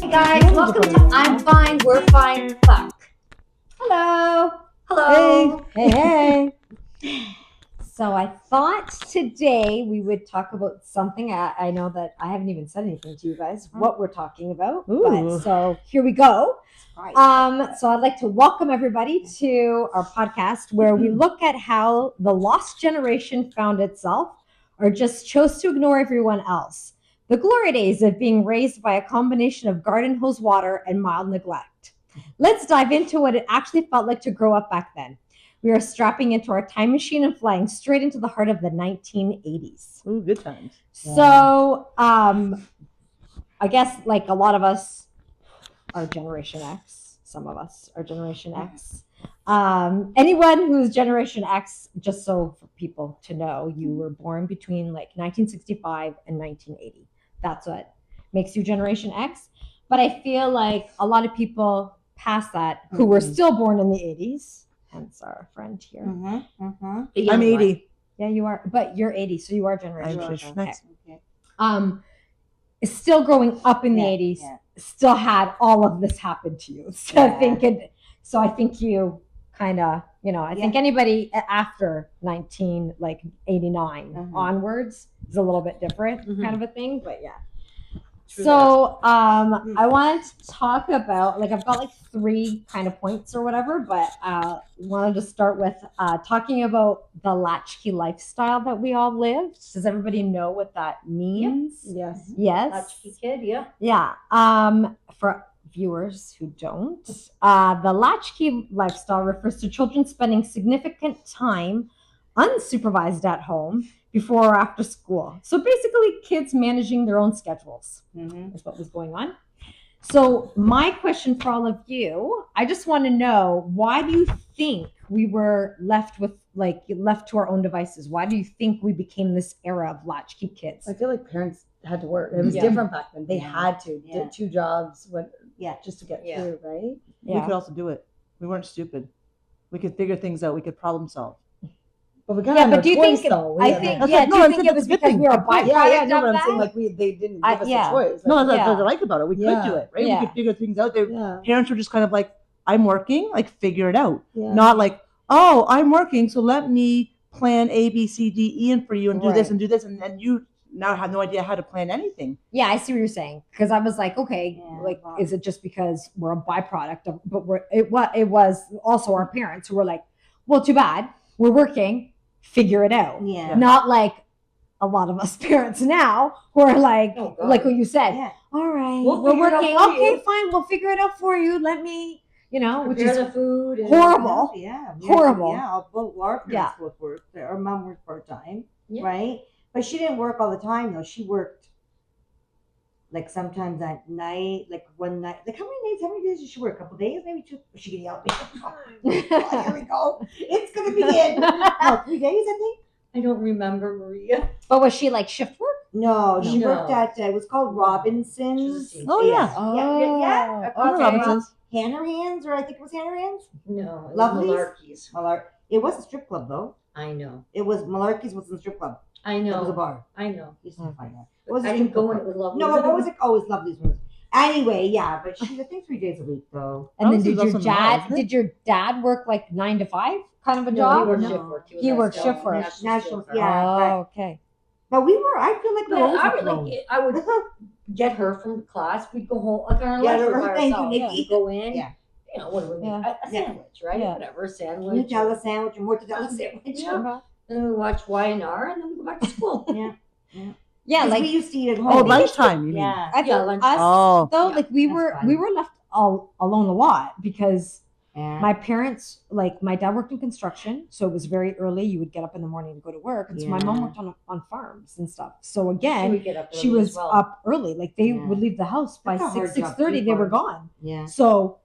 Hey guys, welcome to I'm Fine, We're Fine, Fuck. Hello. Hello. Hey. So I thought today we would talk about something. I know that I haven't even said anything to you guys what we're talking about. But so here we go. So I'd like to welcome everybody to our podcast where we look at how the lost generation found itself or just chose to ignore everyone else. The glory days of being raised by a combination of garden hose water and mild neglect. Let's dive into what it actually felt like to grow up back then. We are strapping into our time machine and flying straight into the heart of the 1980s. Ooh, good times. So, I guess like a lot of us are Generation X. Some of us are Generation X. Anyone who's Generation X, just so for people to know, you were born between like 1965 and 1980. That's what makes you Generation X. But I feel like a lot of people past that who were still born in the 80s, hence our friend here. I'm 80. Yeah, you are, but you're 80, so you are Generation X. Okay. Is still growing up in the 80s, still had all of this happen to you. So I think you kind of, I think anybody after 1989 onwards is a little bit different kind of a thing, but yeah. So I wanted to talk about, like, I've got like 3 kind of points or whatever, but wanted to start with talking about the latchkey lifestyle that we all lived. Does everybody know what that means? Yes. Yes. Latchkey kid, yeah. Yeah. For viewers who don't, the latchkey lifestyle refers to children spending significant time unsupervised at home before or after school. So basically kids managing their own schedules is what was going on. So my question for all of you, I just want to know, why do you think we were left to our own devices? Why do you think we became this era of latchkey kids? I feel like parents had to work. It was different back then. They had to did 2 jobs just to get through, right? We could also do it. We weren't stupid. We could figure things out. We could problem solve. But we kind of but do you think? though. I think. Yeah. Do you think it was because we were a byproduct but I'm of that? saying, like they didn't give us a choice. No, Like, that's what I like about it. We could do it, right? Yeah. We could figure things out. Parents were just kind of like, I'm working, like figure it out. Yeah. Not like, oh, I'm working, so let me plan A, B, C, D, E in for you and do this and do this, and then you now have no idea how to plan anything. Yeah, I see what you're saying. Because I was like, okay, is it just because we're a byproduct of? But it was also our parents who were like, well, too bad, we're working, figure it out. Yeah. Not like a lot of us parents now who are like what you said. Yeah. All right, we're working. Okay, fine, we'll figure it out for you. Let me, which is the food. Horrible. Horrible. Yeah, both our parents both worked. Our mom worked part-time, right? But she didn't work all the time, though. She worked, like, sometimes at night, like, one night. Like, how many days did she work? A couple days? Maybe 2? She can yell at me. Here we go. It's going to be in. No, 3 days, I think. I don't remember, Maria. But was she like shift work? No, she worked at, it was called Robinson's. Oh, yeah. Yeah. Robinson's. Hanner Hands, or I think it was Hanner Hands? No, it Lovely's? Malarkey's. It was a strip club, though. I know. It was, Malarkey's wasn't a strip club. I know. It was a bar. I know. You used to find that. It was I didn't go when it was Lovely's. No, what was it? Oh, it was Lovely's. Anyway, yeah, but she's, I think, 3 days a week, though. And then did your dad work like 9 to 5 kind of a job? He worked shift work. He worked shift work. National, okay. But we were, I feel like I would get her from class. We'd go home, like on our lunch by ourselves. We'd go in. Yeah. What would we a sandwich, right? Yeah. Whatever, a sandwich. Nutella sandwich or mortadella sandwich. Yeah. And then we watch Y&R and then we go back to school. Yeah, like we used to eat at home. Oh, lunchtime, you mean? Yeah. I think lunch. us, though, like we were left all alone a lot because my parents, like my dad worked in construction, so it was very early. You would get up in the morning to go to work, and so my mom worked on farms and stuff. So again, she was up early. Like they would leave the house by 6:30. They were gone. Yeah. So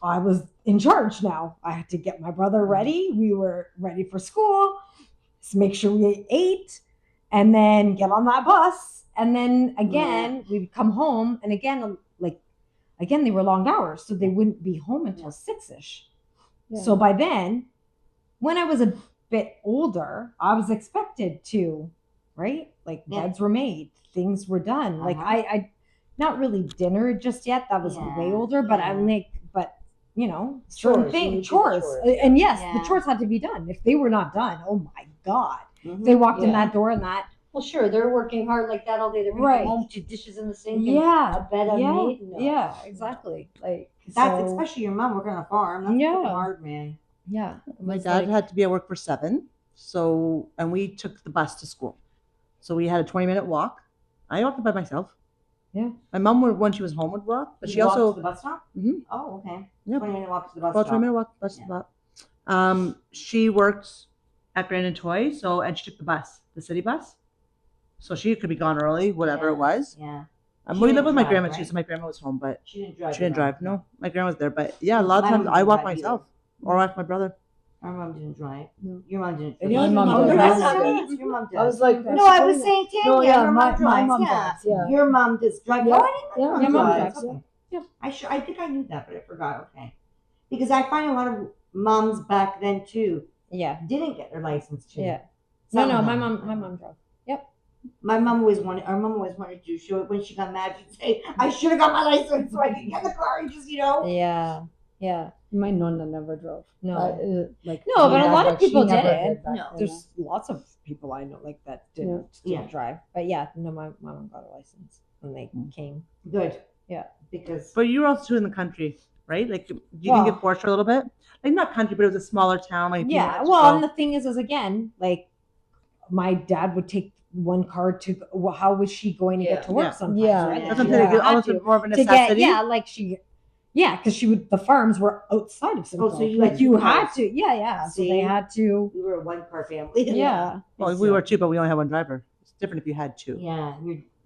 I was in charge now. I had to get my brother ready. We were ready for school. So make sure we ate, and then get on that bus. And then again, we'd come home, and again, they were long hours, so they wouldn't be home until 6-ish. Yeah. So by then, when I was a bit older, I was expected to, right? Like beds were made, things were done. Like I not really dinner just yet. That was way older, but I'm like, you know, Chores. certain things, You chores. do the chores, And yes, the Yeah. chores had to be done. If they were not done, oh my God. Mhm. If they walked in Yeah. that door and that, Well, sure, they're working hard like that all day. They're going to Right. come home to dishes in the sink yeah, and a bed unmade. No. yeah, exactly. Like, That's so, especially your mom working on a farm. That's Yeah. freaking hard, man. yeah. it My was dad like- had to be at work for 7, so and we took the bus to school. So we had a 20-minute walk. I walked by myself. Yeah. My mom would, when she was home, would walk, but You she walked also to the bus stop. Mhm. Oh, okay. Yep. 20-minute walk to the bus about stop. 20-minute walk bus stop. She worked at Grand and Toy, so and she took the bus, the city bus. So she could be gone early, whatever it was. Yeah. We She lived didn't with my drive, grandma right? too, so my grandma was home, but She didn't drive. she didn't no. drive. No, my grandma was there, but yeah, a lot of My times mom I didn't walk drive myself or ask my brother. Our mom didn't drive. No. Your mom didn't. And Your my mom oh, does. that's My not mom it. Your mom does. I was like, no, I was saying Tanya. No, yeah, your my mom my drives. mom Yeah. does. Yeah. Your mom does drive. Yeah. Oh, I didn't know Yeah, your my mom drives. drives. Okay. Yeah. I think I knew that, but I forgot. Okay. Because I find a lot of moms back then too Yeah. didn't get their license too. Yeah. Some No, of my them. mom drove. My mom always wanted. Our mom always wanted to show it when she got mad. She'd say, "I should have got my license so I could get in the car and just, Yeah. Yeah. My nonna never drove. No. Like No, but a lot of she people never did. back No. then. There's lots of people I know like that didn't Yeah. drive. But yeah, no, my mom got a license when they came. good." Yeah. Because But you were also in the country, right? Like you Well- didn't get forced for a little bit. Like not country, but it was a smaller town. Like you Yeah. had to Well, go. and the thing is again, like my dad would take one car to. Well, how was she going to get to work? Yeah. Sometimes, Yeah. right? That's what I'm She saying. had Almost to more of a to necessity. get like she. Yeah, because she would. The farms were outside of Simcoe. so you like had you two had cars. to. Yeah. So See? they had to. we were a one-car family. Yeah. Well, we were too, but we only had one driver. It's different if you had two. Yeah.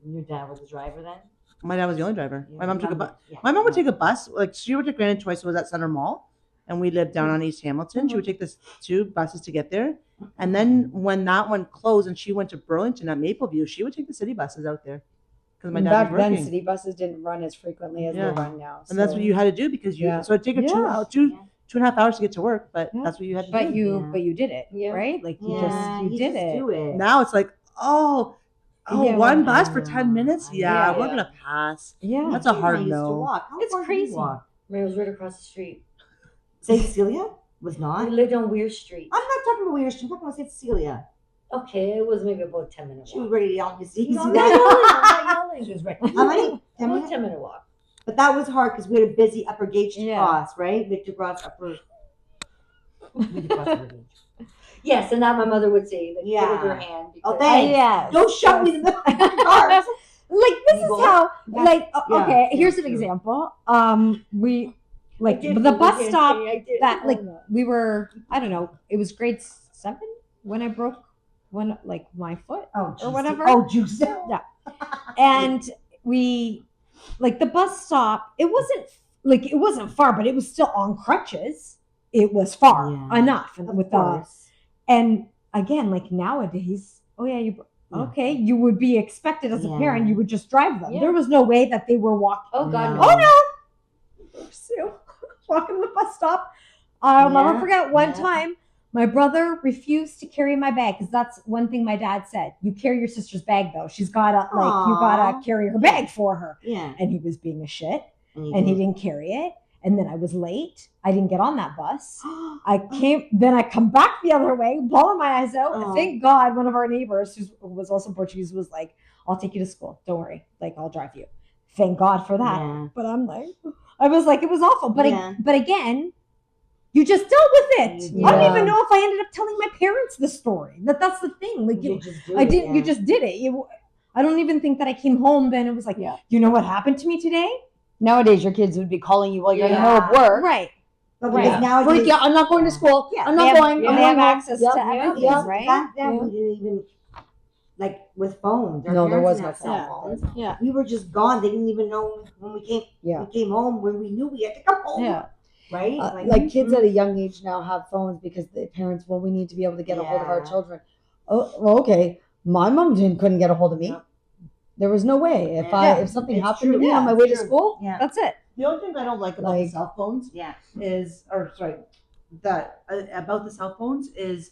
Your dad was the driver then. My dad was the only driver. Yeah, My mom took a bus. yeah. My mom would take a bus. Like she would take Grand and Twice was at Center Mall, and we lived down on East Hamilton. She would take this 2 buses to get there, and then when that one closed and she went to Burlington at Mapleview, she would take the city buses out there because my And dad back was then, working. city buses didn't run as frequently as Yeah. they run now. And that's what you had to do because you. Yeah. So it'd take a Yeah. 2.5 hours to get to work, but Yeah. that's what you had to But do. you did it. Yeah. Right. Like you Yeah, you did just it. do it. Now it's like, oh, Yeah, one well, bus for 10 minutes? I Yeah, know. we're gonna pass. Yeah. That's a hard I used to no. walk. How It's far did you crazy. walk? It was right across the street. St. Cecilia was We not. lived on Weir Street. I'm not talking about Weir Street. I'm talking about St. Cecilia. Okay, it was maybe about 10-minute She was walk. ready to yell. You see No, I'm that? not yelling. I'm not yelling. She was ready. How many? 10 About minutes? 10-minute walk. But that was hard because we had a busy upper gauge to Yeah. cross, right? We had to cross upper. We had to cross upper gauge. Yes, and that my mother would say, that Yeah. give it your hand. Oh, because- thanks. Yeah. Don't shove me in the cars. Like this You is go- how. Yeah. Like Yeah, okay, yeah, here's an true. example. We like I did the do bus hand stop. thing, I did. That like we were. I don't know. It was grade 7 when I broke like my foot. Oh, Or whatever. Oh, juice. And we like the bus stop, it wasn't far, but it was still on crutches. It was far Yeah. enough Of with course. and again, like nowadays, oh yeah, okay, you would be expected as a Yeah. parent, you would just drive them. Yeah. There was no way that they were walking. Oh, God, No. no. Oh no, Sue, walking to the bus stop. I'll never Yeah. forget one Yeah. time. My brother refused to carry my bag because that's one thing my dad said. You carry your sister's bag though. She's gotta you gotta Aw. carry her bag for her. Yeah. And he was being a shit And and he didn't carry it. And then I was late. I didn't get on that bus. Then I come back the other way, bawling my eyes out. Oh. Thank God one of our neighbors, who was also Portuguese, was like, I'll take you to school. Don't worry. Like, I'll drive you. Thank God for that. Yeah. But I'm like, I was like, it was awful. But Yeah. but again, you just dealt with it. You I don't did. even know if I ended up telling my parents the story. That's the thing. Like You just do I it. didn't. You yeah. just did it. I don't even think that I came home then. It was like, Yeah. you know what happened to me today? Nowadays, your kids would be calling you while you're in the middle Yeah. of work. Right. But Right. because nowadays, Freak out. I'm not going to school. Yeah. I'm they not have, going. They I'm have going home. access Yep, to yep, everything, yep. right? back then Yeah. we didn't even like with phones. Our No, there parents was didn't no have cell phone. phones. Yeah. We were just gone. They didn't even know when we came. Yeah. We came home when we knew we had to come home. Yeah. Right. Like kids at a young age now have phones because the parents, well, we need to be able to get a hold of our Yeah. children. Oh, well, okay. My mom couldn't get a hold of me. Yep. There was no way. Yeah. If something It's happened to true. me on Yeah, my way to true. school, Yeah. That's it. The only thing I don't like about the cell phones Yeah. is, or sorry, that about the cell phones is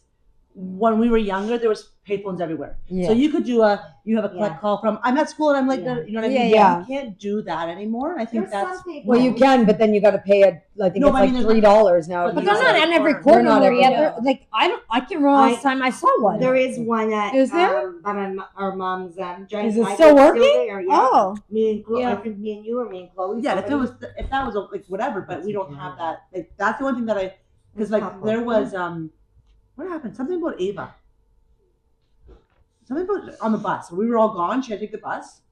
when we were younger, there was payphones everywhere. Yeah. So you could you have a collect call from, I'm at school and I'm like, Yeah. you know what I mean? Yeah. You can't do that anymore. I think that's. Well, you can, but then you got to pay it. I think No, it's but I like mean, there's $3 now. but But if they're you not use on it. every They're corner, not Maria. everywhere. They're- Like I can't remember last time I saw one. There is one at Is there? by our mom's giant. Is it I still think it's working? there, yeah. Oh. Me and Chloe, Yeah. I think me and you or me and Chloe. Yeah, somebody. if that was like whatever, but we don't have that. Like that's the one thing that because It's like tough. there was what happened? Something about Ava. Something about on the bus. We were all gone. She had to take the bus.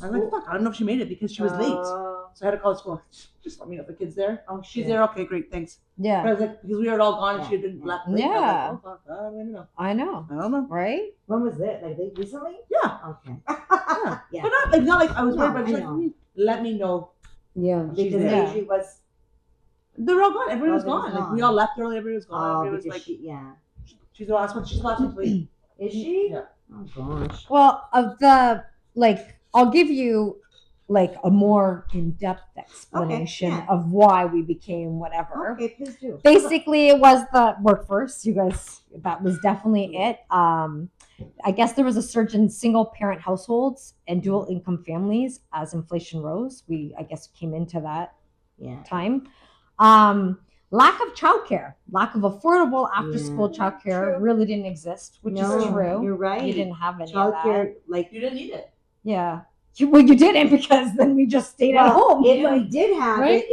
I'm like, fuck, I don't know if she made it because she was late. So I had to call school. Just let me know if the kid's there. Oh, She's shit. there. Okay, great, thanks. But Yeah, I was like, because we were all gone and she had been left late. Yeah. I was like, oh fuck, I don't know. I know, I don't know. right? When was it? Like recently? Yeah, Okay. yeah. Yeah. But not like I was worried, No, but just I like, know. let me know. Yeah. She's Because there. Adri was. They were all gone. Everybody was Everybody was gone. Like we gone. all left early. Everybody was gone. Oh, Everybody was because like, she, yeah. she's the last one. She's the last one to leave. Is she? Yeah. Oh gosh. Well, of the like, I'll give you like a more in-depth explanation yeah. of why we became whatever. Okay, please do. Basically, it was the workforce. You guys, that was definitely it. I guess there was a surge in single-parent households and dual-income families as inflation rose. We, I guess, came into that Yeah. time. Lack of childcare, lack of affordable after-school childcare really didn't exist, which No, is true. You're right. You didn't have any of that. Childcare, like You didn't need it. Yeah. Well, you didn't because then we just stayed at home. if we did have Right?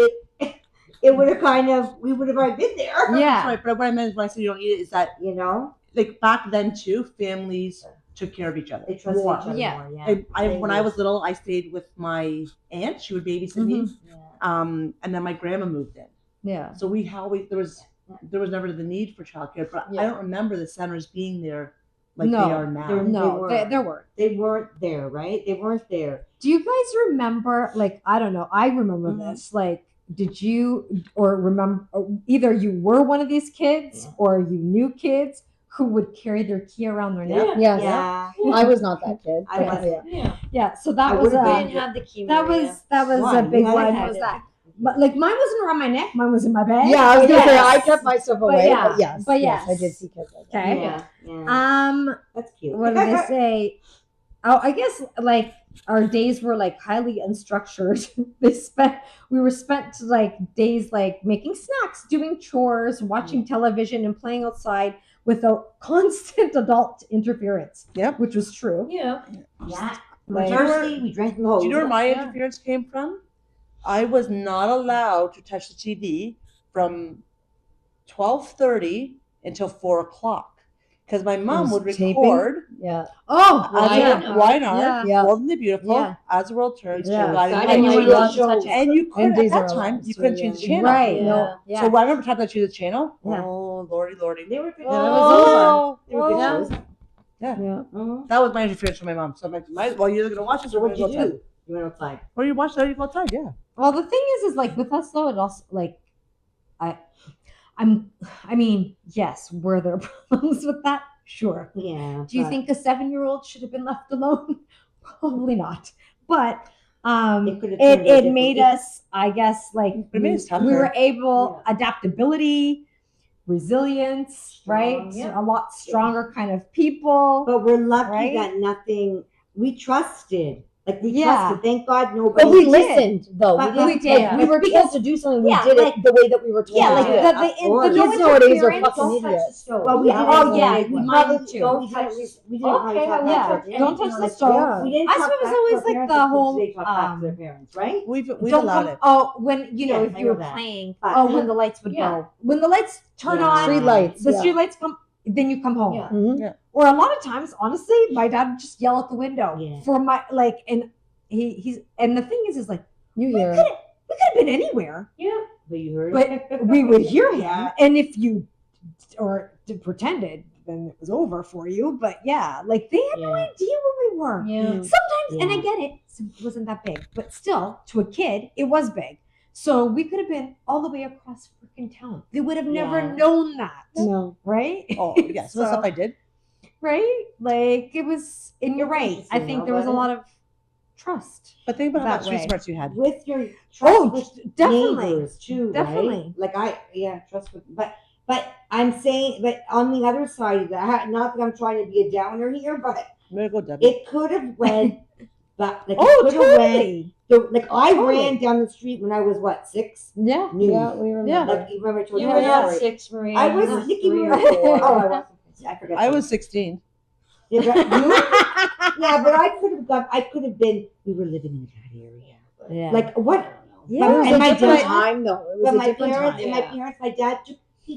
it would have kind of we would have already been there. Yeah. Right, but what I meant when I said you don't need it is that You know, like back then too, families took care of each other. they trust More. each other Yeah. more. Yeah. When I was little, I stayed with my aunt. She would babysit me. Yeah. And then my grandma moved in. Yeah. So we always there was never the need for childcare. But I Yeah. don't remember the centers being there like No, they are now. No, They there weren't. They weren't there, right? They weren't there. Do you guys remember, like, I don't know, I remember this, like, did you, or remember, either you were one of these kids or you knew kids who would carry their key around their neck? Yes. Yeah. I was not that kid. I wasn't. Yeah. Yeah, so that I was would've We been- didn't have the key. that Maria. was Why? a big You one. had Was it. that? But like mine wasn't around my neck, mine was in my bag. Yeah, I was But gonna say I yes. kept my stuff But away. yeah, But yes, but yes, I yes. did see kids like that. Okay. Yeah. That's cute. What did they say? Oh, I guess like our days were like highly unstructured. We were spent like days like making snacks, doing chores, watching television, and playing outside without constant adult interference. Yep. Which was true. Yeah. Yeah. Like- Thirsty, we drank loads. Do you know where my Yeah. interference came from? I was not allowed to touch the TV from 12:30 until 4:00 because my mom would was taping? record Yeah. Oh, Weinar, Yeah. Bold and the Beautiful, Yeah. As the World Turns, Yeah. Guiding So I Light. didn't you know were you not could touch it. And you couldn't, Days at Are that time, Alive, you so couldn't yeah. change the channel. Right. Yeah. No. Yeah. So when I remember trying to choose a channel, Yeah. oh, lordy. They were good. Oh, They were good yeah. shows. Yeah. Mhm. that was my interference from my mom. So I'm like, well, you're going to watch this So or what we're did going you to go outside. do? You went outside. Or you watch that, you go outside, yeah. Well, the thing is like with us though, it also like, I mean, yes, were there problems with that? Sure. Yeah. Do you but think a 7-year-old should have been left alone? Probably not. But It could have turned out it made differently. us, I guess, like It made us tougher. we were able adaptability, resilience, right? Yeah. A lot stronger kind of people. But we're lucky Right? that nothing. We trusted. Like we Yeah. trusted. Thank God nobody. But we did. listened, though. But We we did. did. Like, we were told to do something. We Yeah, did like- it the way that we were told Yeah, to like do it. the Of course. no Kids nowadays are interference. fucking Don't touch the idiots. stove. Well, we Yeah. didn't. Oh, yeah, We mine probably too. don't touch. We didn't Okay, probably talk well, yeah. back to our Don't parents. touch the Yeah. stove. We didn't I talk suppose back it to was our like parents the because whole, they talk back to their parents, right? We've Don't allowed come, it. oh, when you know Yes, if I you know were that. playing, But- oh, when the lights would Yeah. go, when the lights turn Yeah. on, Street lights. the yeah. street lights come, then you come home. Yeah. Mhm. Or a lot of times, honestly, my dad would just yell out the window Yeah. for my like, and he's and the thing is like You we hear. could have been anywhere, Yeah. But you heard. but we would hear him, Yeah. and if you pretended, then it was over for you. But yeah, like they had no Yeah. idea where we were. Yeah. Sometimes, and I Yeah. get it, it wasn't that big, but still, to a kid, it was big. So we could have been all the way across freaking town. They would have never Yeah. known that, No. right? Oh, yeah, some of the stuff I did. Right? Like it was, and you're right. I Interesting, think though, there was a but- lot of trust. But think about how That much street way. smarts you had. with your trust Oh, with definitely. neighbors too, Definitely. right? Like trust with, but But I'm saying, but on the other side of that, not that I'm trying to be a downer here, but Way to go, Debbie. it could have went, but like it Oh, could have went. totally. Like I Totally. ran down the street when I was what 6? Yeah. Noon. Yeah, we remember. Like you remember I told You you were that not story. 6, Maria. I You was were Nikki 3 we or were 4. Oh, I wasn't. I forgot. I was 16. Yeah, but, yeah, but I could have got. I could have been. We were living in that area. Yeah. Like what? Yeah. But it was And a my different dad- time, though. It was But a my different parents time. and my parents, my dad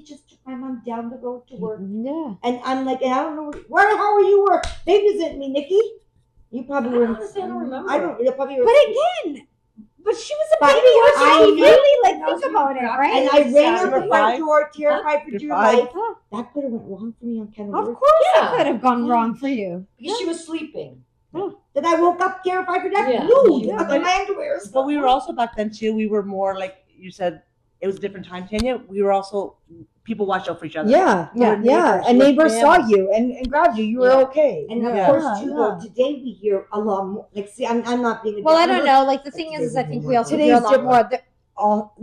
just took my mom down the road to work, Yeah. and I'm like, and I don't know where the hell were you work? Babysit me, Nikki. You probably were. Honestly, I don't remember. I don't. You probably were. But again, but she was a But baby. How I should she know- really like No, think about it, right? And I ran out the You're front 5? door, terrified for You're dear 5? life. That could have went wrong for me on Ken Of Worth. course, Yeah. it could have gone wrong for you. Because she was sleeping. Then I woke up terrified for that. Yeah. No, Yeah. up in my underwear. But we were also back then too. We were more like you said. It was a different time, Tanya. We were also people watched out for each other. Yeah, We were yeah. neighbors, And we were neighbors saw family. you and grabbed you. You were Yeah. okay. And of Yeah. course, too, Yeah. though, today we hear a lot more. Like, see, I'm not being. A Well, I downer. don't know. Like the Like thing today's is I think more we also today's hear a lot different. more. All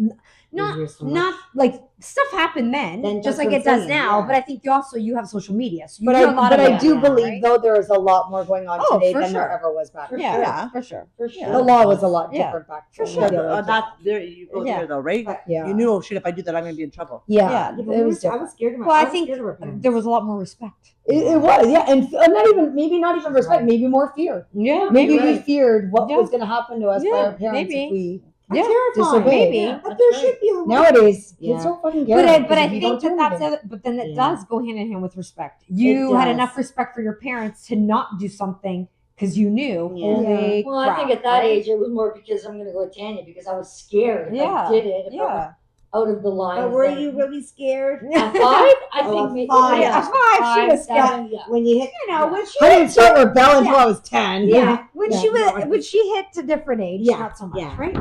We hear so much. not like stuff happened then, Then just that's like what it does I'm now. saying, But I think you have social media, so you But hear a lot I about do that, believe right? though there is a lot more going on Oh, today for than there sure. ever was back then. Yeah, Yeah. for sure. For sure. The law was a lot Yeah. different back For then. sure. I feel like. That there you go Yeah. there though, right? Yeah. You knew, oh shit, if I do that, I'm gonna be in trouble. Yeah, Yeah. Yeah, but it we was were- I different. was scared of my. Well, I was think scared of our parents. there was a lot more respect. It was, yeah, and not even maybe not even respect, Right. maybe more fear. Yeah, Maybe You're we right. feared what Yeah. was going to happen to us by Yeah, our parents maybe. if we I'm Yeah. terrified. disobeyed. Maybe. Yeah, But that's there right. should be a Nowadays, Yeah. kids don't fucking But care. I because think don't do that's anything. but then it Yeah. does go hand in hand with respect. You had does. enough respect for your parents to not do something because you knew. Yeah. Holy Well, I crap, think at that right? age it was more because I'm going to go with Tanya because I was scared if Yeah. I did it. If I Yeah. went out of the line. But were you really scared At 5? I Oh, think at maybe. 5. Yeah. At 5, she was scared. 7, yeah. when you hit? You know, when she I didn't start rebelling until I was 10. yeah, when Yeah. she was No, I- when she hit a different age, Yeah, not so much, yeah. right?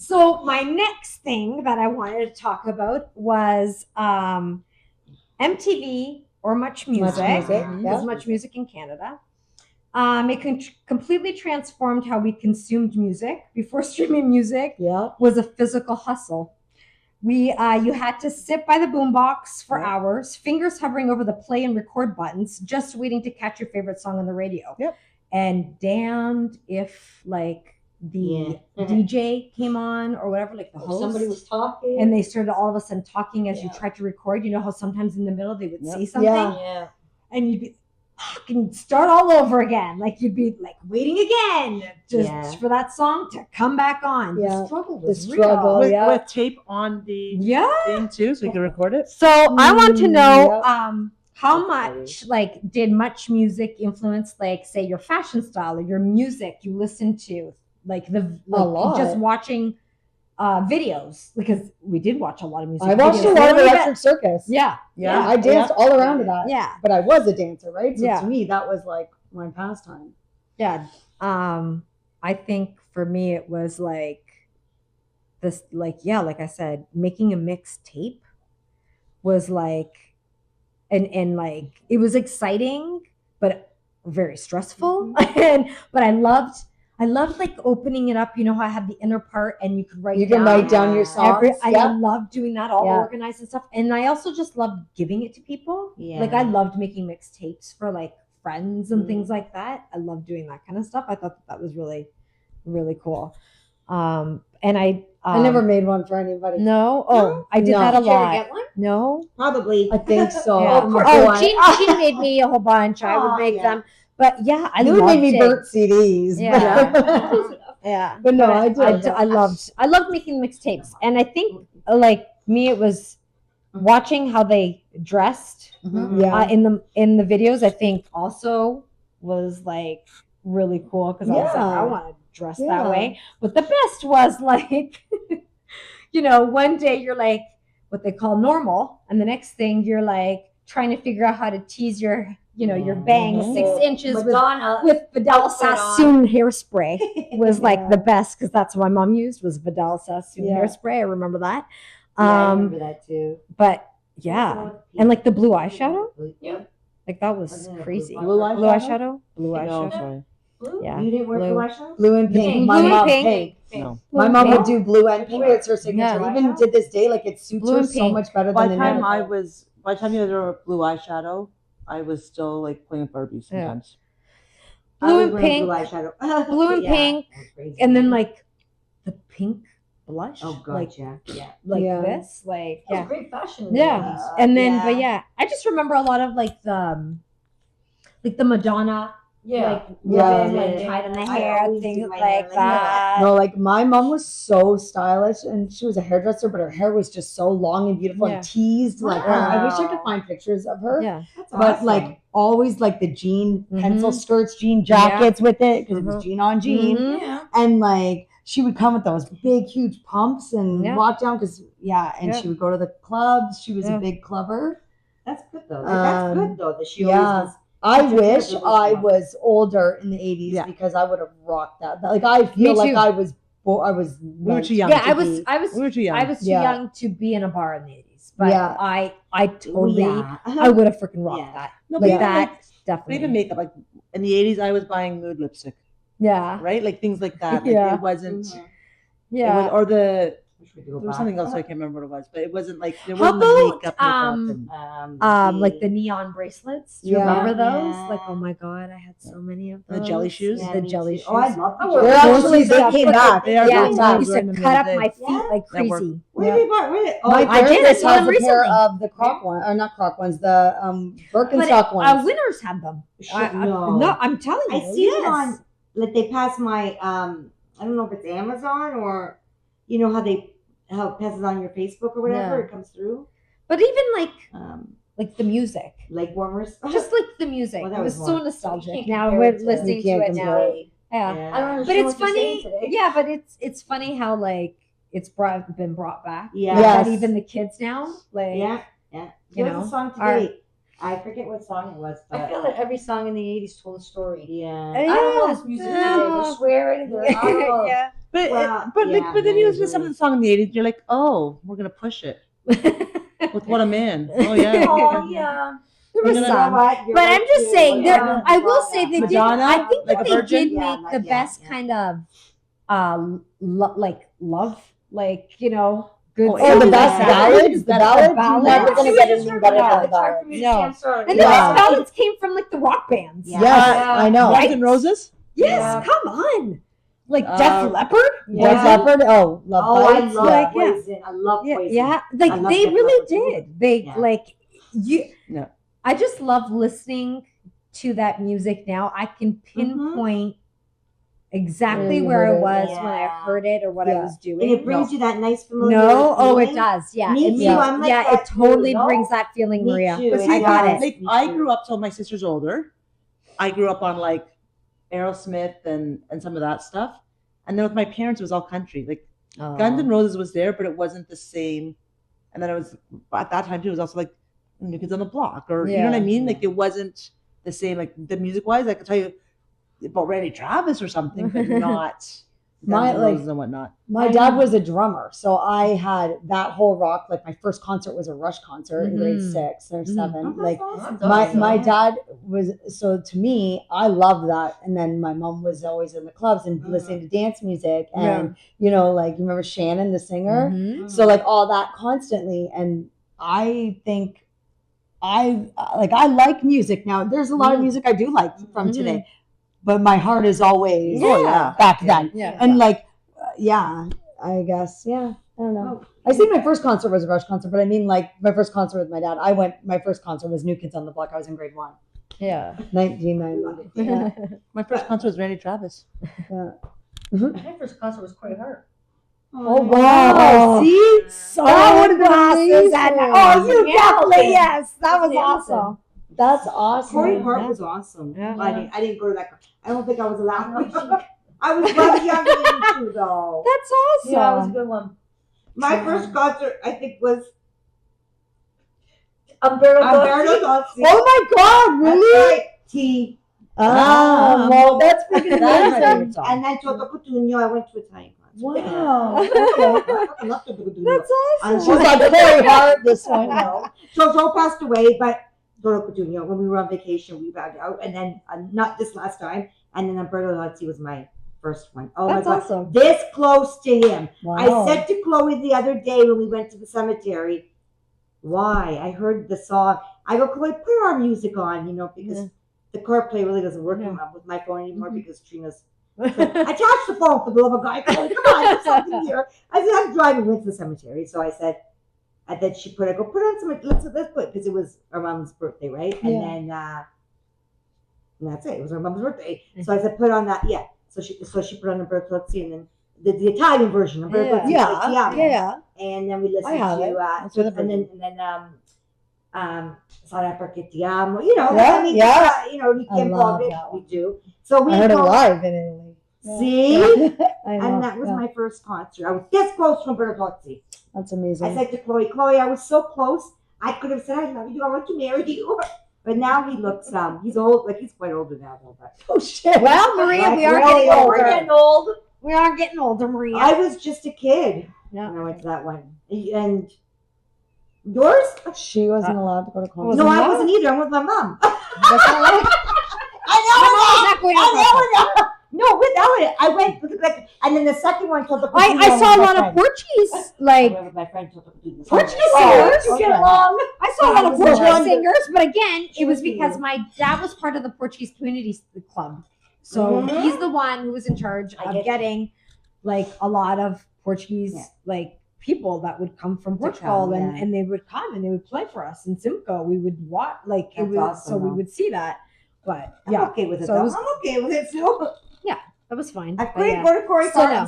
So my next thing that I wanted to talk about was MTV or Much Music. yeah. Much Music in Canada. It completely transformed how we consumed music. Before streaming music Yeah. was a physical hustle. You had to sit by the boombox for hours, fingers hovering over the play and record buttons, just waiting to catch your favorite song on the radio. Yep. And damned if like the Yeah. DJ came on or whatever, like the If host, somebody was talking. and they started all of a sudden talking as you Yeah. tried to record. You know how sometimes in the middle they would Yep. say something, Yeah. and you'd be fucking start all over again. Like you'd be like waiting again just Yeah. for that song to come back on. Yeah. The struggle The was struggle. real. With, yeah. with tape on the Yeah. thing too, so you can record it. So I want to know Yep. how much like did Much Music influence like say your fashion style or your music you listen to, like lot. just watching videos, because we did watch a lot of music. I watched a videos. lot of Really bad- Electric Circus. Yeah. Yeah, I danced all around to that. Yeah. But I was a dancer, right? So Yeah. to me, that was like my pastime. Yeah. I think for me it was like this, like, yeah, like I said, making a mixed tape was like, and like it was exciting, but very stressful. But I loved like opening it up. You know how I had the inner part and you could write You can down write down your songs. I yeah. loved doing that, all Yeah. organized and stuff. And I also just loved giving it to people. Yeah. Like I loved making mixtapes for like friends and Mm. things like that. I loved doing that kind of stuff. I thought that was really, really cool. And I never made one for anybody. No. Oh, I did No. that a Did you ever lot. get one? No. Probably. I think so. Yeah. Oh, Oh, Jean made me a whole bunch. I would Oh, make yeah. them. But yeah, I you loved made me it. burnt CDs. Yeah. But, Yeah. but no, I did. I loved making mixtapes. And I think like me, it was watching how they dressed Yeah. in the videos. I think also was like really cool because I was like, Yeah. I want to dress Yeah. that way. But the best was like, you know, one day you're like what they call normal, and the next thing you're like trying to figure out how to tease your, you know, your bangs Mhm. 6 inches Madonna. with Vidal outfit on. Sassoon hairspray was like Yeah. the best, because that's what my mom used was Vidal Sassoon Yeah. hairspray. I remember that. I remember that too. But yeah, and like the blue eyeshadow, Yeah. like that was Wasn't it crazy. blue eyeshadow? Blue eyeshadow, blue No, eyeshadow. sorry. Blue? Yeah, You didn't wear blue. blue eyeshadow? Blue and pink. Pink. My Blue and mom pink. pink. No. My mom Pink. would do blue and pink. It's her signature. Yeah. Even to this day, like it suits Blue her and so pink. much better By than the any time other. by the time you had a blue eyeshadow, I was still like playing with Barbies Yeah. sometimes. Blue I and was wearing pink. blue eyeshadow. Blue and Yeah, pink, that was crazy. and then like the pink blush. Oh god, like yeah. Yeah. this, like That was yeah, great fashion. in the yeah. 80s. And then, Yeah. but yeah, I just remember a lot of like the Madonna, Yeah. like Yeah. ribbon, like tied in the I hair, always things do my like hair like that. No, like my mom was so stylish, and she was a hairdresser, but her hair was just so long and beautiful Yeah. and teased. Like I wish I could Wow. find pictures of her. Yeah, That's But awesome. like always, like the jean pencil Mhm. skirts, jean jackets with it because it Mhm. was jean on jean, Mhm. Yeah. and like she would come with those big, huge pumps and Yeah. walk down because and Yeah. she would go to the clubs. She was Yeah. a big clubber. that's good though. That's good though that she yeah. always was. I She took care of wish her I well. was older in the 80s Yeah. because I would have rocked that. Like I feel like too. I was We were too young. yeah. to I be- was We were too young. I was too Yeah. young to be in a bar in the 80s, but Yeah. I totally Yeah. I would have freaking rocked Yeah. that. No, Like but that But definitely. even makeup, like in the 80s, I was buying nude lipstick, Yeah, right? Like things like that. Like Yeah. it wasn't. Mhm. yeah. It was, or the Wish we could go there was back. something else I can't remember what it was, but it wasn't like there How wasn't the about, makeup. And, Like the neon bracelets. Do you Yeah. remember those? Yeah. Like, oh my god, I had so many of those. The jelly shoes? Yeah, the me jelly too. shoes. Oh, I love Oh, the They're jelly actually shoes. they came back. They are Yeah, going I back. used Wearing to them the cut other up my day. feet Yeah. like That were- crazy. Where did you buy? Where did? Oh, My I did. I therapist saw has them a pair recently. of the croc one, or not croc ones, the But Birkenstock ones. Winners had them. no. No, I'm telling you. I see yes. them on like they pass my I don't know if it's Amazon or you know how it passes on your Facebook or whatever, Yeah. it comes through. But even Um like the music. leg warmers. Just like the music. Well, that it was was so more- nostalgic. You can't Now compare we're it to- listening You to can't it compare now. it. Yeah. I don't But understand it's what you're saying funny. today. Yeah, but it's funny how like it's been brought back. Yeah. Yes. That even the kids now, like Yeah. you There was know, a song are- today. I forget what song it was, but I feel that every song in the 80s told a story. yeah. I don't know this music today. They're swearing. They're, I don't know. yeah. But Well, but yeah, like but then no, you it listen to some of really- the song in the 80s, you're like, oh, we're gonna push it with What a Man. Oh yeah. Oh, yeah. There We're was gonna- some. You're But right, I'm just too. saying, Yeah. I will say they did. Madonna, I think like that a they virgin? did make Yeah, the yeah, best yeah. kind of like love, like you know, good. Oh, Oh, the songs best like that. ballads? The Ballads? ballads. You're never gonna get anything better No. than the It's hard ballads. for me to No. stand sorry. And the Yeah. best ballads came from like the rock bands. Yeah. Yes, Yeah. I know. Guns N' Roses? Yes, Yeah. come on. Like Def Leppard. White Leopard. Oh, Love Oh, I Bites. love Like, yeah. Poison. I love Yeah, Poison. yeah. I Like love they Def really Leppard, too. did. They Yeah. like you. Yeah. I just love listening to that music now. I can pinpoint exactly Yeah, where I you heard it. was when I Yeah. heard it or what I Yeah. was doing. And it brings you that nice familiar no, oh, it feeling. does. Yeah, Me it too. means- I'm like yeah, that it totally too, no? brings that feeling, Me Maria. too. But see, I got it. Like Me I too. grew up till my sister's older. I grew up on like Aerosmith and some of that stuff. And then with my parents it was all country. Like Guns N' Roses was there, but it wasn't the same. And then it was at that time too, it was also like New Kids on the Block or you know what I Yeah. mean? Like it wasn't the same, like the music wise. I could tell you about Randy Travis or something, but not My, Guns N' like- Roses and whatnot. My dad was a drummer, so I had that whole rock. Like my first concert was a Rush concert in grade Mhm. 6 or Mhm. 7. Oh, that's Like awesome. my dad was, so to me, I loved that. And then my mom was always in the clubs and listening to dance music, and you know, like you remember Shannon the singer. Mhm. So like all that constantly, and I think I like music now. There's a lot of music I do like from Mhm. today, but my heart is always Oh, yeah. back then. Yeah. And like, I guess, I don't know. I think my first concert was a Rush concert, but I mean, like my first concert with my dad. My first concert was New Kids on the Block. I was in grade 1, Yeah. 1990. Yeah. My first concert was Randy Travis. My first concert was quite hard. Oh wow! See, so That would have been glasses and oh, you Yeah. definitely yes. That was Hamilton. awesome. That's awesome. Corey Hart was awesome. Yeah. I didn't go to that. I don't think I was allowed. I was much younger than you two, though. That's awesome. Yeah, it was a good one. My first concert, I think, was Umberto Alberto Dozzi. Dozzi. Oh my God! That's Really? right. T. Well, that's freaking That's my amazing. favorite song. And then Toto Cutugno, I went to Italian concert. Wow. Okay. I love Toto Cutugno. That's And She's like Corey Hart. This one, no. So Joe passed away, but Toto Cutugno, when we were on vacation, we found out. And then, not this last time, and then Alberto Dozzi was my first one. Oh That's my God. awesome. This close to him. Wow. I said to Chloe the other day when we went to the cemetery, why? I heard the song. I go, Chloe, put our music on, because the CarPlay really doesn't work with my phone anymore because Trina's. Attach the phone for the love of God. Chloe, come on, do something here. I said, I'm driving. Went to the cemetery. So I said, and then she put on some, let's put, because it was our mom's birthday, right? And then, and that's it. It was her mom's birthday. So I said, put on that. Yeah. So she put on the Bertoluzzi and then the Italian version of Bertoluzzi. Yeah. And then we listened Sarà perché ti amo. We do. So we I heard it live in Italy. See? I know. And that was my first concert. I was this close from Bertoluzzi. That's amazing. I said to Chloe, I was so close. I could have said, I love you. I want to marry you. But now he looks, he's old. Like, he's quite older now, though. But. Oh, shit. Well, Maria, we are really getting older. old. We're getting old. We are getting older, Maria. I was just a kid when I went to that one. And yours? She wasn't allowed to go to concert. No, I wasn't either. I'm with my mom. That's not like No, without it. I went and then the second one told the I saw a lot of Portuguese, like with my friend Portuguese singers. singers. Okay. I saw a lot of Which Portuguese one? singers, but again, it was because my dad was part of the Portuguese community club, so he's the one who was in charge of getting like a lot of Portuguese like people that would come from Portugal, and they would come and they would play for us in Simcoe. We would watch, like it was awesome, so we would see that. But I'm okay with it. So I'm okay with it still. that was fine. I couldn't go to Corey Carter.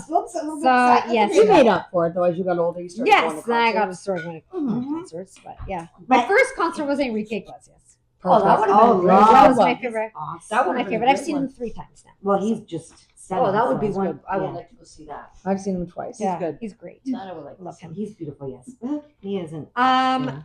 Yes, You made up for it, though, as you got older. You started going to Yes, I got to concerts. start going to concerts, but yeah. My first concert was Enrique Iglesias. Oh, that would have been great. That was Wow. my favorite. Awesome. That One of my favorite. I've seen him 3 times now. Well, he's just. Oh, that would be sounds one. good. I would Yeah. like to go see that. I've seen him twice. Yeah, He's good. he's great. That I would like to Love see. him. He's beautiful. Yes, he isn't.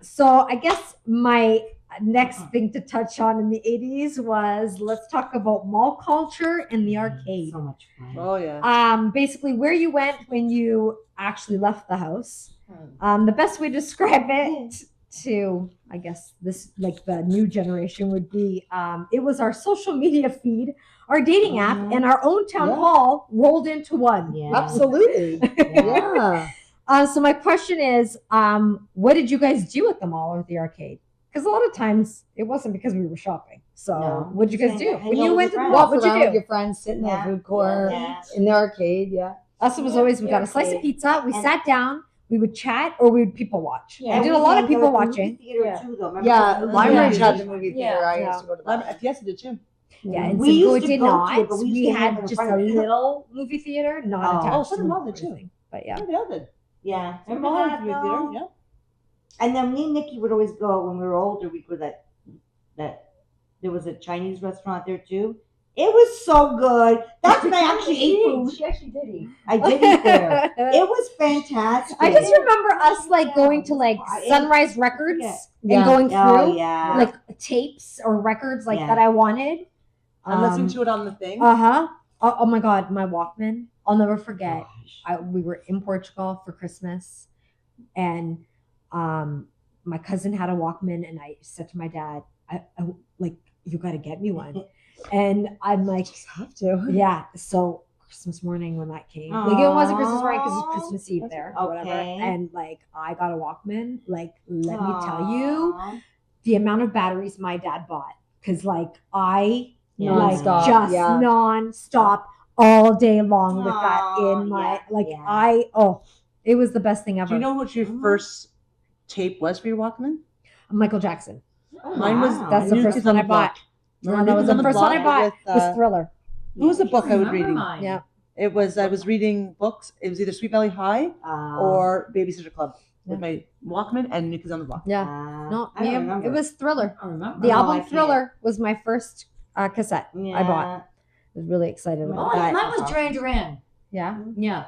So I guess my next thing to touch on in the 80s was, let's talk about mall culture and the arcade. So much fun. Oh yeah. Basically where you went when you actually left the house. The best way to describe it to, I guess, this like the new generation would be, it was our social media feed, our dating app, and our own town hall rolled into one. Yeah. Absolutely. Yeah. So my question is, what did you guys do at the mall or the arcade? Because a lot of times it wasn't because we were shopping. So what did you guys do when you went to the mall? Walk What'd around you with do? your friends, sit in the food court, Yeah. in the arcade. Yeah. Us, it was always we got a slice of pizza, we sat down, we would chat, or we would people watch. Yeah. We did a lot of people watching. Theater too, though. Remember Yeah. the Limeridge theater? had the movie theater. Yeah. I used to go to that. Yes, I did too. Yeah, and We Simcoe used to did go to not. it, but we used We to hang had in just front a of it. little movie theater, not attached. Oh, so to did Mall the did too. thing. But yeah. Yeah, they all did. Yeah. Some Remember Mall that, had movie though? theater. Yeah. And then me and Nikki would always go when we were older. We'd go that there was a Chinese restaurant there too. It was so good. That's when I actually ate food. She actually did eat. I did eat there. It was fantastic. I just remember us like going to like Sunrise Records and going through like tapes or records like that I wanted. I'm listening to it on the thing. Oh my God, my Walkman. I'll never forget. We were in Portugal for Christmas, and my cousin had a Walkman, and I said to my dad, I like, you got to get me one. And I'm like, Just have to. yeah. So Christmas morning when that came, like it wasn't Christmas morning because it's Christmas Eve there, or whatever. And like I got a Walkman. Like, let me tell you, the amount of batteries my dad bought, because like I Non-stop, just yeah. non-stop all day long with that in my it was the best thing ever. Do you know what your first tape was for your Walkman? Michael Jackson. Mine was That's the New first Kids one on I the Block. bought. Remember That New was Kids on the the first one I Block bought. with, Was Thriller. What was the book I was Remember reading? mine. Yeah. It was I was reading books. It was either Sweet Valley High or Babysitter Club with my Walkman and New Kids on the Block. Yeah. No, I don't yeah, remember. it was Thriller. I remember. The No, I album can't. Thriller was my first cassette I bought. I was really excited Oh, about that. mine was Duran Duran. Yeah. Yeah.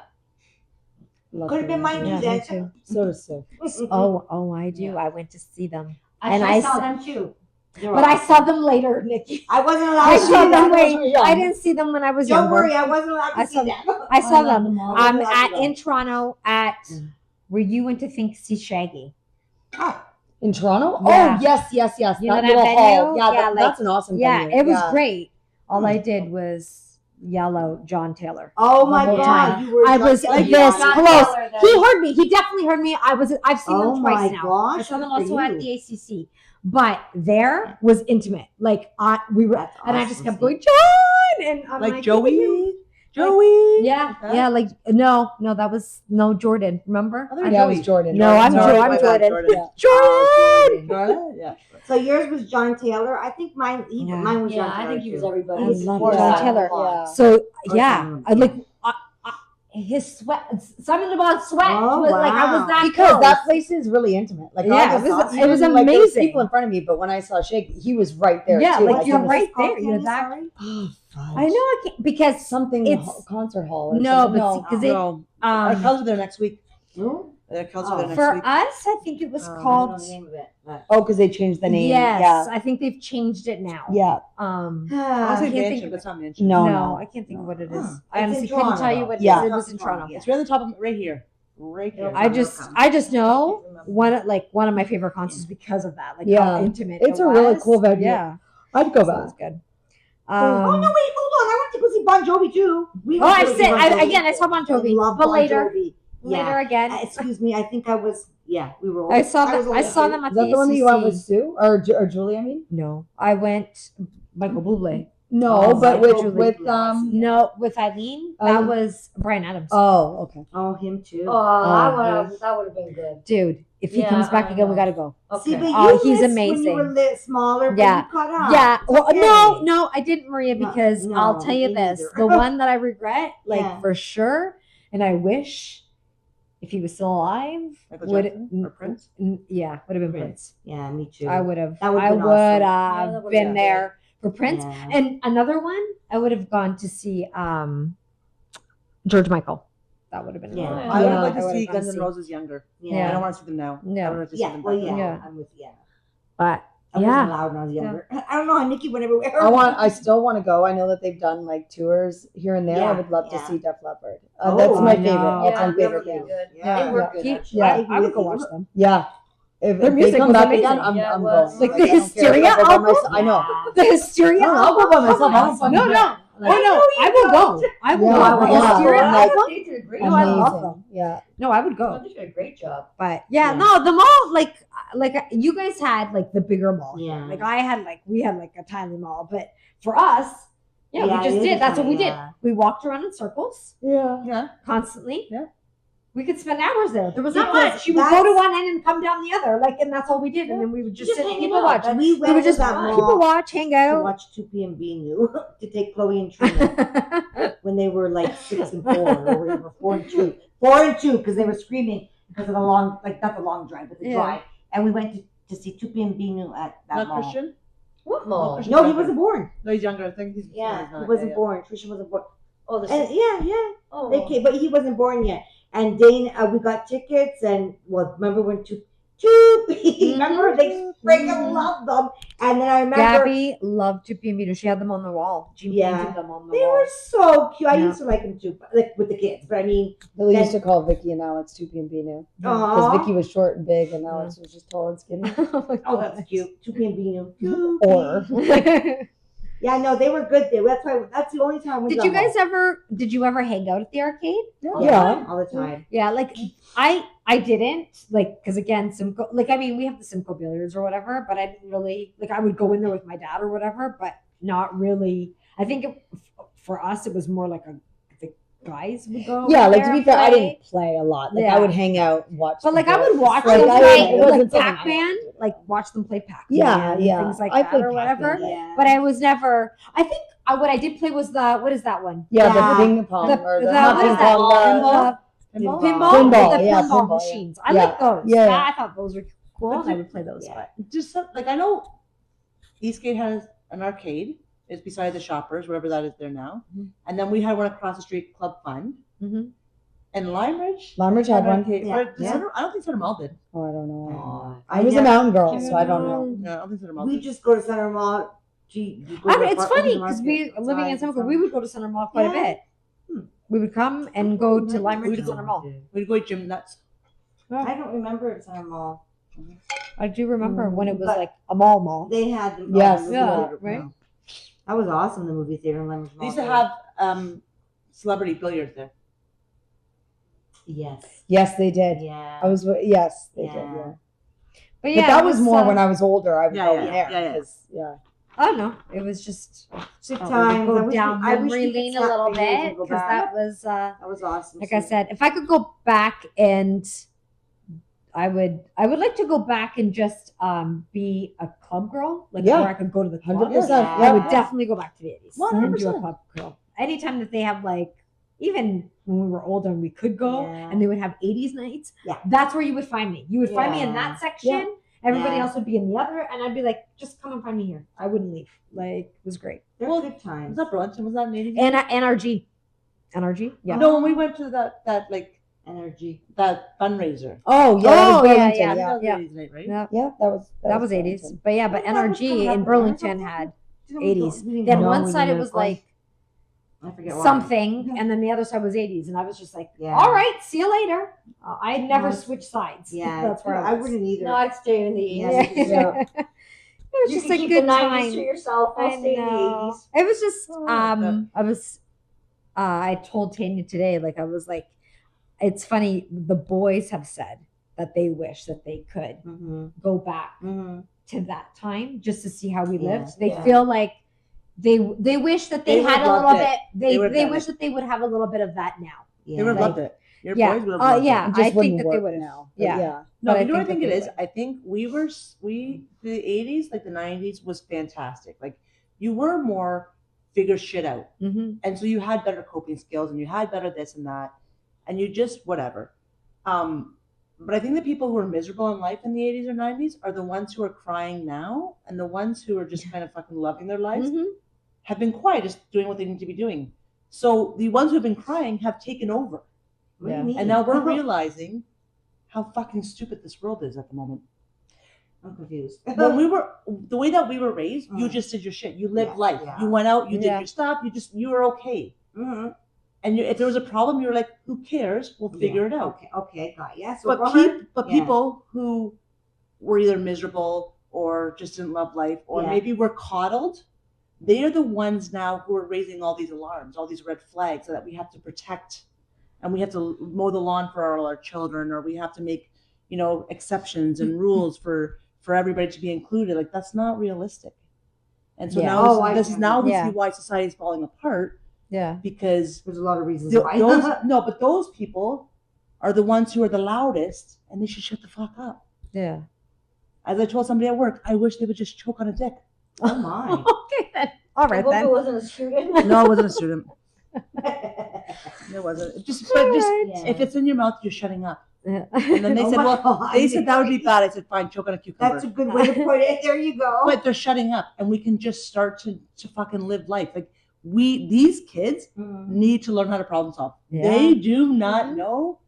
Could have been mine Yeah, too. me Then. too. So does Sue. Oh, I do. Yeah. I went to see them. And I I saw saw- them too. But I saw them later, Nikki. I wasn't allowed I to see saw them them. late. I didn't see them when I was Don't younger. worry, I wasn't allowed to I see saw them. I saw love them them all. in Toronto at where you went to think see Shaggy. In Toronto? Yeah. Oh, yes. You know that little venue? hall. Yeah, Yeah, like- that's an awesome Yeah, venue. it was great. All I did was yell out John Taylor. Oh my whole God! time. You were I was just like like this John close. Taylor, then. He heard me. He definitely heard me. I've seen Oh them twice my now. gosh, I saw them good for also at you. the ACC. But there was intimate. Like we were, That's and I just awesome, kept Steve. going, John, and I'm Like like Joey. Yeah, Like that? yeah, like no, that was no Jordan. Remember? Oh, there I- you Yeah, go. it was Jordan. No, I'm Sorry, Jo- I'm my bad, Jordan. Yeah. Jordan. Jordan? Yeah. So yours was John Taylor. I think mine. Yeah. Mine was Yeah, John Taylor. I think he was too. everybody. I He was love more John Simon Taylor. Le Bon. Yeah. So Oh, yeah, Simon I like his sweat. Simon Le Bon's sweat Oh, was like I was wow. that Because close. that place is really intimate. Like Yeah, I it was- saw- it was even, like, there was amazing. people in front of me, but when I saw Shake, he was right there Yeah, too. like, it you're was- right there. Kenny, You're that. sorry? Oh, fudge. I know I can't because Something It's- concert hall. Or no, something. but because it No. Our Cubs are there next week. Who? Their Cubs are there next for week. us, I think it was I don't called. know the name of it. But. Oh, because they changed the name. Yes, I think they've changed it now. Yeah. Um. I Ah, want to say can't think Mansion, of but it's not Mansion. No, No. I can't think of what it is. Huh. I It's honestly in couldn't Toronto, tell you though. what it Yeah. is. It was in Toronto. Yeah. It's right on the top of right here. Right here. I just know one of my favorite concerts because of that. Like how Yeah. intimate. It's it a really was. cool venue. Yeah, I'd go so it back. was good. Oh no! Wait, hold on. I went to go see Bon Jovi too. We went to I've go see said Bon Jovi. again. I saw Bon Jovi, love but Bon later, Jovi. Yeah. later again. Excuse me. I think I was. Yeah, we were. I saw was them. I only saw two. them at Is that the the one that you went with ACC. Sue or Julie? I mean, No, I went Michael Bublé. no, Oh, but Michael with Bublé. No, with Eileen. That Um, was Brian Adams. Oh, okay. Oh, him too. That would have been good. Dude, if he Yeah, comes back I again, we know. gotta go. See, Okay. but you Oh, he's missed when you were amazing. smaller. But Yeah. you caught up. Yeah. It's Well, okay. no, I didn't, Maria, No, because no, I'll tell you me this: neither. the one that I regret, like Yeah. for sure, and I wish, if he was still alive, Michael would Jackson or Prince? Yeah, would have been Prince. Yeah, me too. I would have. That would've I been would awesome. Yeah, have that would've been been there for Prince. Yeah. And another one, I would have gone to see George Michael. That would have been. Yeah. another one. I would Yeah, have liked I to would've see gone Guns to N' see. Roses younger. Yeah. I don't want to see them now. Yeah. I would like to see Yeah. them Well, back yeah. then. Yeah. I'm with yeah. But I wasn't yeah, allowed when I was younger. I don't know how Nikki went everywhere. I still want to go. I know that they've done like tours here and there. I Yeah, would love to yeah. see Def Leppard. Oh, That's my I favorite, know. all-time Yeah, favorite really band. good. Yeah. They were Yeah. good, He- actually. Yeah. I would go watch them. Yeah. If Their they music come was back amazing. again, I'm Yeah, it going. was. Like I the don't care if Hysteria I go by album? myself- I know. the Hysteria No, I'll album. go by myself. I don't No, fucking no. care. Oh no, I will go. I will Yeah, go. I The will. Hysteria I'm like- album? They did a great No, I job. love Amazing. them. Yeah. No, I would I go. think they did a great job. But yeah, Yeah. no, the mall, like you guys had like the bigger mall. here. Yeah. Like we had like a tiny mall, but for us, yeah, Yeah, we just it did. is That's what we funny, did. yeah. We walked around in circles Yeah. Yeah. constantly. Yeah. We could spend hours there. There was not Because much. You would go to that's- one end and come down the other, like, and that's all we did. And then we would just sit and hanging people out. watch. We We went would to just that mall people watch, hang to out. watch 2 p.m. Be New to take Chloe and Trina when they were like 6 and 4 or whatever, 4 and 2, 4 and 2 because they were screaming because of the long, like not the long drive, but the Yeah. drive. And we went to see 2 p.m. Be New at that Not mall. Christian? What mall? No, he wasn't born. No, he's younger. I think he's Yeah, he's not. he wasn't Yeah, born. Trisha wasn't born. Oh, the And yeah. oh. They came, but he wasn't born yet. And Dane, we got tickets, and well, remember when remember they freaking loved them. And then I remember Gabby loved to be in She had them on the wall. She Yeah. painted them on the they wall. were so cute. I Yeah. used to like them too, like with the kids. But I mean, They Then- used to call Vicky, and now it's 2 p.m. now. aw. Because Vicky was short and big, and now Yeah. it's just tall and skinny. Oh my Oh, God. that's cute. 2 p.m. Beanu. Or Yeah, no, they were good there. That's the only time we Did you ever hang out at the arcade? all the Yeah. time, all the time. Yeah, like I didn't like because again Simcoe, like I mean we have the Simcoe billiards or whatever, but I didn't really like I would go in there with my dad or whatever, but not really. I think for us it was more like the guys would go. yeah, like to there be fair, I play. didn't play a lot. Like Yeah. I would hang out, watch. But the like I would boys. watch Like, them I play didn't- it wasn't like something I Pac-Man, wanted to do. like watch them play Pac-Man, Yeah, yeah. things like I that played or whatever. Pac-Man, Yeah. But I was never. I think what I did play was what is that one? Yeah, Yeah. the ping pong or the what not is ping that? pong. Pinball? Pinball? Pinball, the yeah, pinball pinball, yeah. machines. I Yeah. like those. Yeah, yeah. I thought those were cool, and I would play those. Yeah. Just like I know, Eastgate has an arcade. It's beside the Shoppers, whatever that is there now. Mhm. And then we had one across the street, Club Fund. Mm-hmm. And Lime Ridge. Lime Ridge had one. arcade. Yeah. Or Yeah. I don't think Center Mall did. Oh, I don't know. Aw. I was a never- mountain girl, so I don't know. No, I don't think Center Mall We did. just go to Center Mall. You go I to mean, the it's farmers funny market. because we living in Outside, Simcoe, we would go to Center Mall quite Yeah. a bit. Hmm. We would come and go to Lime Ridge We'd and go- Center Mall. We'd go eat gym nuts. I don't remember it Center Mall. I do remember when it was But- like a mall. They had them. Yes, movie yeah, theater. right. That was awesome. The movie theater in Lemons They Mall. used to have celebrity billiards there. Yes. Yes, they did. Yeah. Yes, they did. Yeah. Yeah. But But that it was more when I was older. I would go there. Yeah. 'Cause, yeah. Oh no, it was just Good we times. go I wish down we- I wish memory we could lane a snap little fingers and bit go because back. that was That was awesome. like I said, if I could go back and I would like to go back and just be a club girl, like Yeah. where I could go to the club. 100%. Yeah. I would Yeah. definitely go back to the 80s and do a 100%. club girl. Anytime that they have like, even when we were older and we could go Yeah. and they would have 80s nights, Yeah. that's where you would find me. You would find me in Yeah. that section. Everybody Yeah. else would be in the other, and I'd be like, just come and find me here. I wouldn't leave. Like, it was great. They're Well, good Was times. that Burlington? Was that an 80s? And NRG. Yeah. No, when we went to that Energy. that fundraiser. Oh, yeah. Oh, that was yeah, Burlington, yeah. That was Yeah. 80s night, right? Yeah. Yeah, that was 80s. Burlington. But yeah, but What was NRG coming up in with Burlington America? had Didn't we 80s. go- we didn't Then go. one we side it didn't was go. like I forget why. something, and then the other side was 80s. And I was just like, Yeah. all right, see you later. I never No, switched sides. Yeah, That's where I I was. wouldn't either. No, I'd stay in the 80s. Yeah. Yeah. It was You just can a keep good the 90s time. to yourself. I'll I stay in the know. 80s. It was just Oh, I like that. I was I told Tanya today, like I was like, it's funny, the boys have said that they wish that they could Mm-hmm. go back Mm-hmm. to that time just to see how we Yeah, lived. They yeah. feel like they wish that they, They had would've a little loved bit it. They would've they done wish it. that they would have a little bit of that now. Yeah. They would have Like- loved it. Your yeah. boys would have loved Yeah. It just I think wouldn't that they work would've. now. Yeah. Yeah. No, But I you know what I think think that it they is? I think the 80s, like the 90s was fantastic. Like you were more figure shit out. Mm-hmm. And so you had better coping skills and you had better this and that. And you just whatever. But I think the people who are miserable in life in the 80s or 90s are the ones who are crying now, and the ones who are just kind of fucking loving their lives Mm-hmm. have been quiet, just doing what they need to be doing. So the ones who have been crying have taken over. What do you Yeah. mean? And now we're realizing how fucking stupid this world is at the moment. I'm confused. When we were the way that we were raised, you Mm. just did your shit. You lived Yeah, life. yeah. You went out, you did Yeah. your stuff, you were okay. Mm-hmm. And if there was a problem, you were like, who cares? We'll figure it out. Okay, got it. Yeah. So But, Robert- yeah. people who were either miserable or just didn't love life or Yeah. maybe were coddled, they are the ones now who are raising all these alarms, all these red flags that we have to protect, and we have to mow the lawn for all our children, or we have to make, exceptions and rules for everybody to be included. Like that's not realistic. And so Yeah. now Oh, I this see. is now we Yeah. see why society is falling apart Yeah. because There's a lot of reasons Th- why. but those people are the ones who are the loudest, and they should shut the fuck up. Yeah. As I told somebody at work, I wish they would just choke on a dick. Oh my. Okay then. All I right hope then. it wasn't a student. No, it wasn't a student. It wasn't. Yeah. If it's in your mouth, you're shutting up. Yeah. And then they Oh said, my well, God. they said that would be bad. I said, fine, choke on a cucumber. That's a good way to put it. There you go. But they're shutting up, and we can just start to fucking live life. Like these kids Mm. need to learn how to problem solve. Yeah. They do not Mhm. know.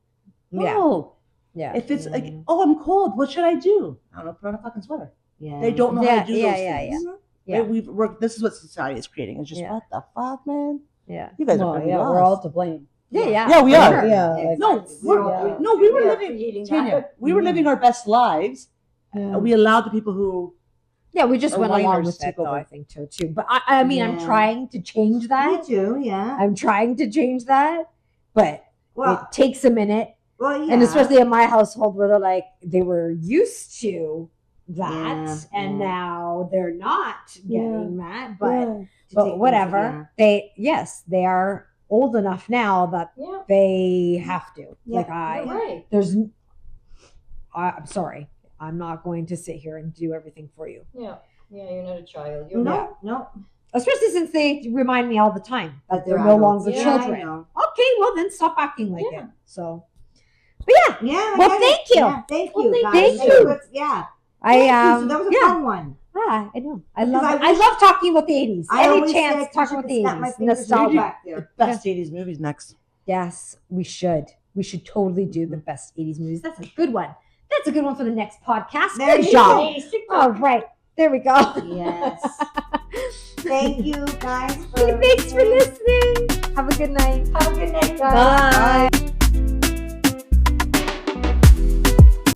Yeah. No. Yeah. If it's like, Mm. oh, I'm cold, what should I do? I don't know, put on a fucking sweater. Yeah. They don't know how to do Yeah, those yeah, things. Yeah. Right? This is what society is creating. It's just Yeah. what the fuck, man. Yeah. You guys Well, are pretty yeah, lost. we're all to blame. Yeah. Yeah. Yeah, we for are. sure. Yeah. Exactly. No, we're- No, we were Yeah, living. creating Tanya, that. we were living our best lives. Yeah. We allowed the people who. Yeah, we just Or went along whiners with it, take though, over. I think, too. But I mean, I'm Yeah. trying to change Me that. too. Yeah. I'm trying to change that, but Well. it takes a minute. Well. Yeah. And especially in my household where they're like, they were used to that, Yeah, and yeah. now they're not getting that. But, Yeah. To take but things, whatever. They are old enough now that Yeah, they have to. Yeah, Like, you're right. I'm sorry. I'm not going to sit here and do everything for you. Yeah, you're not a child. Yeah. You're No. No. Especially since they remind me all the time that they're They're no adults. longer Yeah, children. I know. Okay, well then stop acting like Yeah. it. So, but yeah, Yeah. I Well, get it. thank you. Yeah, thank Well, you. thank guys. you. Yeah. I Thank you. So that was a yeah, fun one. I know. I Because love I I wish- love talking about the 80s. I Any always chance said to talk I about should the snap my 80s. fingers and go Nostalgia. back The there. best 80s movies next. Yes, we should. We should totally do the best 80s movies. That's a good one. That's a good one for the next podcast. There Good you job. go. Hey, stick All right. There we go. Yes. Thank you guys. Thanks for listening. Have a good night. Have a good night, guys. Bye.